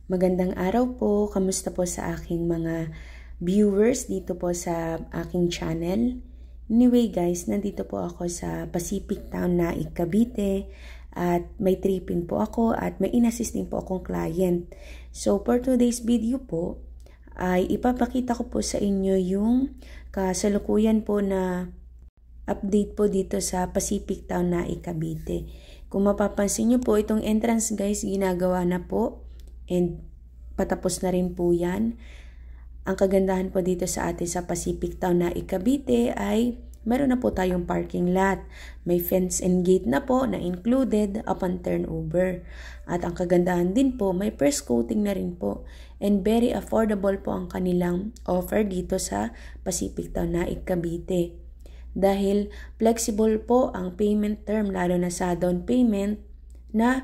Magandang araw po. Kamusta po sa aking mga viewers dito po sa aking channel? Anyway guys, nandito po ako sa Pacific Town na Cavite at may tripping po ako at may inassisting po akong client. So for today's video po ay ipapakita ko po sa inyo yung kasalukuyan po na update po dito sa Pacific Town na Cavite. Kung mapapansin nyo po, itong entrance guys, ginagawa na po. And patapos na rin po yan. Ang kagandahan po dito sa atin sa Pacific Town na Cavite ay meron na po tayong parking lot. May fence and gate na po na included upon turnover. At ang kagandahan din po, may first coating na rin po. And very affordable po ang kanilang offer dito sa Pacific Town na Cavite. Dahil flexible po ang payment term, lalo na sa down payment na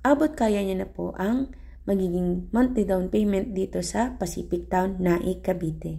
abot kaya niya na po ang magiging monthly down payment dito sa Pacific Town na Cavite.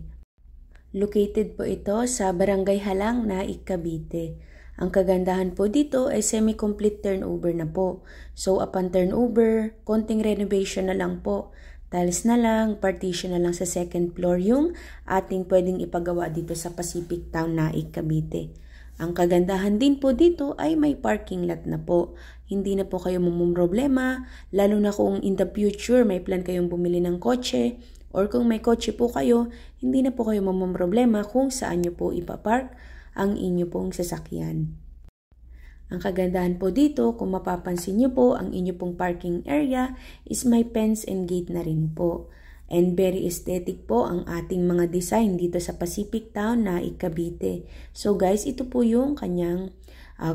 Located po ito sa Barangay Halang na Cavite. Ang kagandahan po dito ay semi-complete turnover na po. So upon turnover, konting renovation na lang po. Tiles na lang, partition na lang sa second floor yung ating pwedeng ipagawa dito sa Pacific Town na Cavite. Ang kagandahan din po dito ay may parking lot na po. Hindi na po kayo problema, lalo na kung in the future may plan kayong bumili ng kotse or kung may kotse po kayo, hindi na po kayo problema kung saan nyo po ipapark ang inyo pong sasakyan. Ang kagandahan po dito, kung mapapansin nyo po, ang inyo pong parking area is may fence and gate na rin po. And very aesthetic po ang ating mga design dito sa Pacific Town na Cavite. So guys, ito po yung kanyang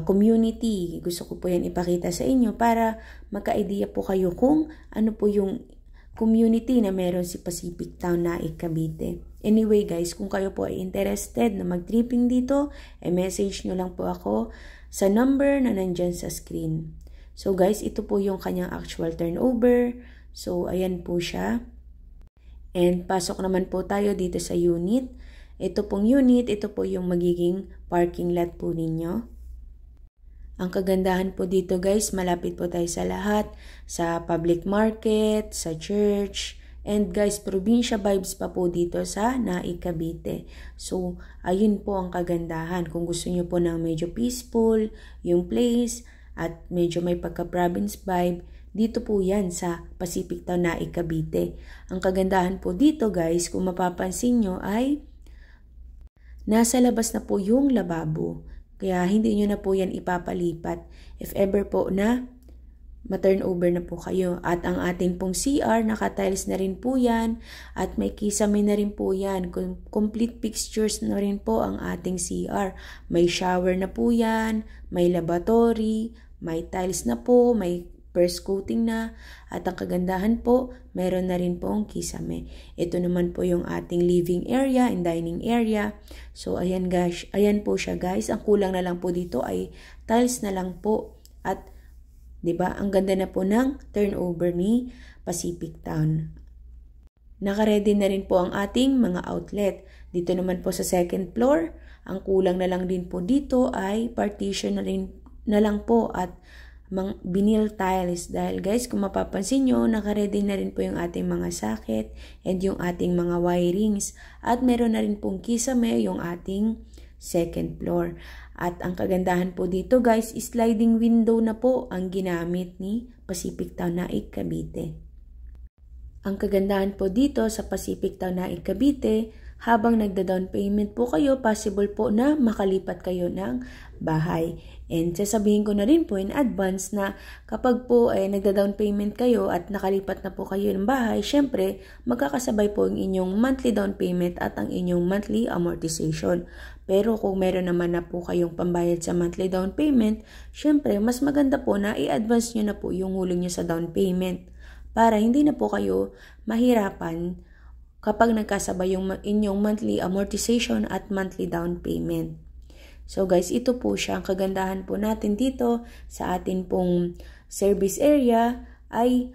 community. Gusto ko po yan ipakita sa inyo para magka-idea po kayo kung ano po yung community na meron si Pacific Town na Cavite. Anyway guys, kung kayo po ay interested na mag-tripping dito, message nyo lang po ako sa number na nandyan sa screen. So guys, ito po yung kanyang actual turnover. So ayan po siya. And pasok naman po tayo dito sa unit. Ito pong unit, ito po yung magiging parking lot po ninyo. Ang kagandahan po dito guys, malapit po tayo sa lahat. Sa public market, sa church, and guys, probinsya vibes pa po dito sa Cavite. So, ayun po ang kagandahan. Kung gusto nyo po ng medyo peaceful, yung place, at medyo may pagka-province vibe, dito po yan sa Pacific Town na Cavite. Ang kagandahan po dito guys, kung mapapansin nyo ay nasa labas na po yung lababo. Kaya hindi nyo na po yan ipapalipat if ever po na ma-turnover na po kayo. At ang ating pong CR, naka-tiles na rin po yan. At may kisame na rin po yan. Complete fixtures na rin po ang ating CR. May shower na po yan. May lavatory. May tiles na po. May first coating na. At ang kagandahan po, meron na rin pong kisame. Ito naman po yung ating living area and dining area. So ayan guys, ayan po siya guys. Ang kulang na lang po dito ay tiles na lang po. At 'di ba? Ang ganda na po ng turnover ni Pacific Town. Naka-ready na rin po ang ating mga outlet. Dito naman po sa second floor, ang kulang na lang din po dito ay partition na lang po at vinyl tiles. Dahil guys, kung mapapansin nyo, naka-ready na rin po yung ating mga socket and yung ating mga wirings. At meron na rin pong kisame yung ating second floor. At ang kagandahan po dito guys, sliding window na po ang ginamit ni Pacific Town na Cavite. Ang kagandahan po dito sa Pacific Town na Cavite, habang nagda-down payment po kayo, possible po na makalipat kayo ng bahay. And sasabihin ko na rin po in advance na kapag po nagda-down payment kayo at nakalipat na po kayo ng bahay, syempre magkakasabay po ang inyong monthly down payment at ang inyong monthly amortization. Pero kung meron naman na po kayong pambayad sa monthly down payment, syempre mas maganda po na i-advance nyo na po yung hulog nyo sa down payment para hindi na po kayo mahirapan kapag nagkasabay yung inyong monthly amortization at monthly down payment. So guys, ito po siya. Ang kagandahan po natin dito sa atin pong service area ay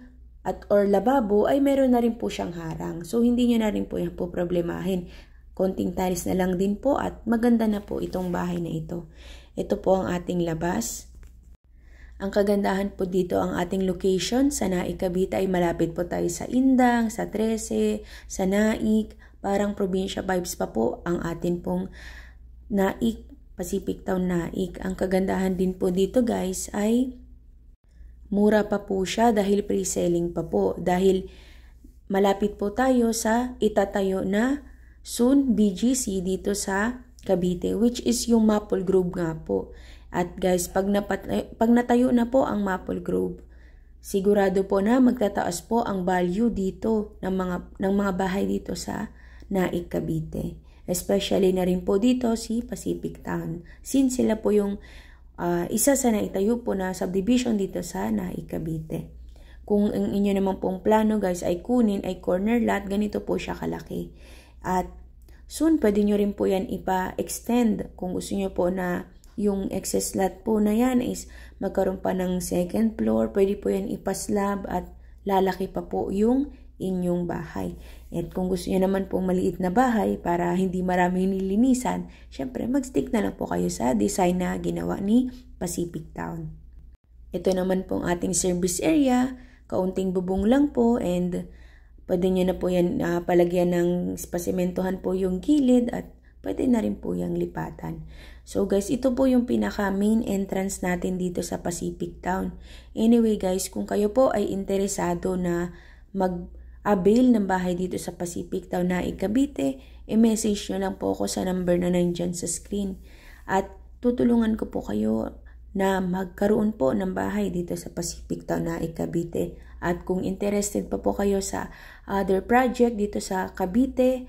or lababo ay meron na rin po siyang harang. So hindi nyo na rin po yan po problemahin. Konting tiles na lang din po at maganda na po itong bahay na ito. Ito po ang ating labas. Ang kagandahan po dito ang ating location sa Naik, Cavite ay malapit po tayo sa Indang, sa 13, sa Naik. Parang probinsya vibes pa po ang atin pong Naik, Pacific Town Naik. Ang kagandahan din po dito guys ay mura pa po siya dahil pre-selling pa po. Dahil malapit po tayo sa itatayo na soon BGC dito sa Cavite, which is yung Maple Grove nga po. At guys, pag natayo na po ang Maple Grove, sigurado po na magtataas po ang value dito ng mga bahay dito sa Naik, Cavite. Especially na rin po dito si Pacific Town. Since sila po yung isa sa naitayo po na subdivision dito sa Naik, Cavite. Kung ang inyo naman pong plano guys ay kunin ay corner lot, ganito po siya kalaki. At soon, pwede nyo rin po yan ipa-extend. Kung gusto nyo po na yung excess lot po na yan is magkaroon pa ng second floor, pwede po yan ipa-slab at lalaki pa po yung inyong bahay. At kung gusto nyo naman pong maliit na bahay para hindi maraming nilinisan, syempre mag-stick na lang po kayo sa design na ginawa ni Pacific Town. Ito naman pong ating service area, kaunting bubong lang po and pwede nyo na po yan palagyan ng pasimentohan po yung gilid at pwede na rin po yung lipatan. So guys, ito po yung pinaka main entrance natin dito sa Pacific Town. Anyway guys, kung kayo po ay interesado na mag-avail ng bahay dito sa Pacific Town Naik, Cavite, i-message nyo lang po ako sa number na nandyan sa screen. At tutulungan ko po kayo na magkaroon po ng bahay dito sa Pacific Town Naik, Cavite. At kung interested pa po kayo sa other project dito sa Cavite,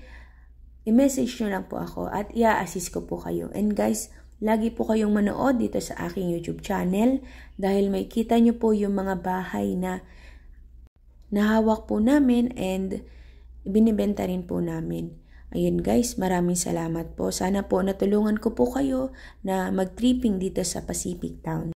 i-message nyo lang po ako at i-assist ko po kayo. And guys, lagi po kayong manood dito sa aking YouTube channel dahil may kita nyo po yung mga bahay na nahawak po namin and binibenta rin po namin. Ayun guys, maraming salamat po. Sana po natulungan ko po kayo na mag-tripping dito sa Pacific Town.